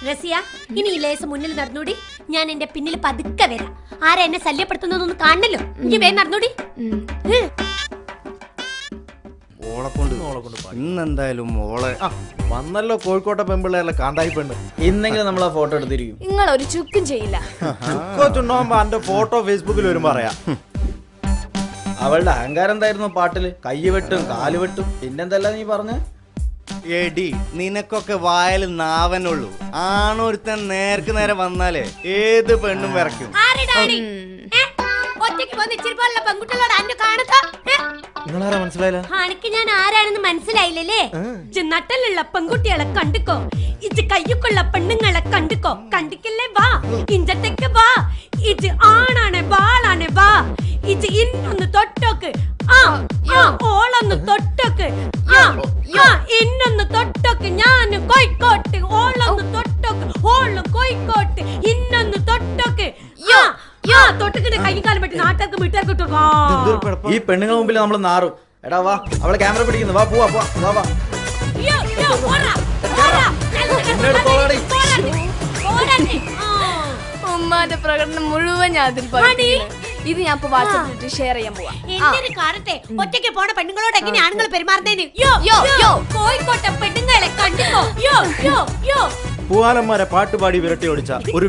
റസിയ, ഇനി ഈ ലേസ് മുന്നിൽ നടന്നൂടി. ഞാൻ എന്റെ പിന്നിൽ പതുക്കെ വരാം. ആരാ എന്നെ ശല്യപ്പെടുത്തുന്നൊന്നും കാണണല്ലോ. ഇനി വേ നടന്നൂടി. ഇന്നെന്തായാലും മോളെ വന്നല്ലോ കോഴിക്കോട്ടെ പെമ്പിള്ളേരല്ല കാണ്ടായി പെണ്ണ്. ഇന്നെങ്കിലും നമ്മൾ ആ ഫോട്ടോ എടുത്തിരിക്കും. നിങ്ങൾ ഒരു ചുക്കും ചെയ്യില്ല. ചുക്കോ ചുണ്ണാകുമ്പോ എന്റെ ഫോട്ടോ ഫേസ്ബുക്കിൽ വരുമ്പോ പറയാം. അവളുടെ അഹങ്കാരം എന്തായിരുന്നു പാട്ടില്? കയ്യ് വെട്ടും കാല് വെട്ടും പിന്നെന്തല്ല നീ പറഞ്ഞ? എടി നിനക്കൊക്കെ വായല് നാവനുള്ളൂ. ആണൊരുത്തൻ നേർക്ക് നേരെ വന്നാലേ ഏത് പെണ്ണും വിറയ്ക്കും. നിങ്ങളാരാ മനസ്സിലായില്ല? എനിക്ക് ഞാൻ ആരാണെന്ന് മനസ്സിലായില്ലേ? നട്ടലുള്ള പെൺകുട്ടികളെ കണ്ടിക്കോ, ഇത് കയ്യൊക്കെയുള്ള പെണ്ണുങ്ങളെ കണ്ടിക്കോ. കണ്ടിക്കില്ലേ? വാ ഇഞ്ചത്തേക്ക് വാ. ഇത് ആണാണ് ബാളാണ്. വാ ഇത് ഇന്നൊന്ന് തൊട്ടോക്ക്. ഓളൊന്ന് തൊട്ടോക്ക്. ഇന്നൊന്ന് തൊട്ടോക്ക്. ഞാൻ കോഴിക്കോട്ട്. ഓളൊന്ന് തൊട്ടോക്ക്. ഓള് കോഴിക്കോട്ട്. ഇന്നൊന്ന് തൊട്ടോക്ക്. തൊട്ടക്കിട്ട് കൈ കാലം പറ്റി നാട്ടുകാർക്ക് വീട്ടുകാർക്ക് ഇട്ടു. ഈ പെണ്ണുങ്ങൾ മുമ്പിൽ നമ്മൾ നാറും. എടാ വാ, അവളെ ക്യാമറ പിടിക്കുന്നു. വാ പോവാ പോവാ വാ വാ. ഉമ്മാന്റെ പ്രകടനം മുഴുവൻ ഞാൻ അതിൽ പകർത്തിയില്ല. ഇത് ഞാൻ ഇപ്പൊ വാട്സാപ്പിലിട്ട് ഷെയർ ചെയ്യാൻ പോവാ. എന്തൊരു കാണട്ടെ ഒറ്റയ്ക്ക് പോണ പെണ്ണുങ്ങളോട് എങ്ങനെ ആണുങ്ങൾ പെരുമാറുന്നതിന്. കോഴിക്കോട്ടെ പെണ്ണുങ്ങളെ കണ്ടിക്കോ. പൂവാലന്മാരെ പാട്ടുപാടി വിരട്ടി ഓടിച്ച ഒരു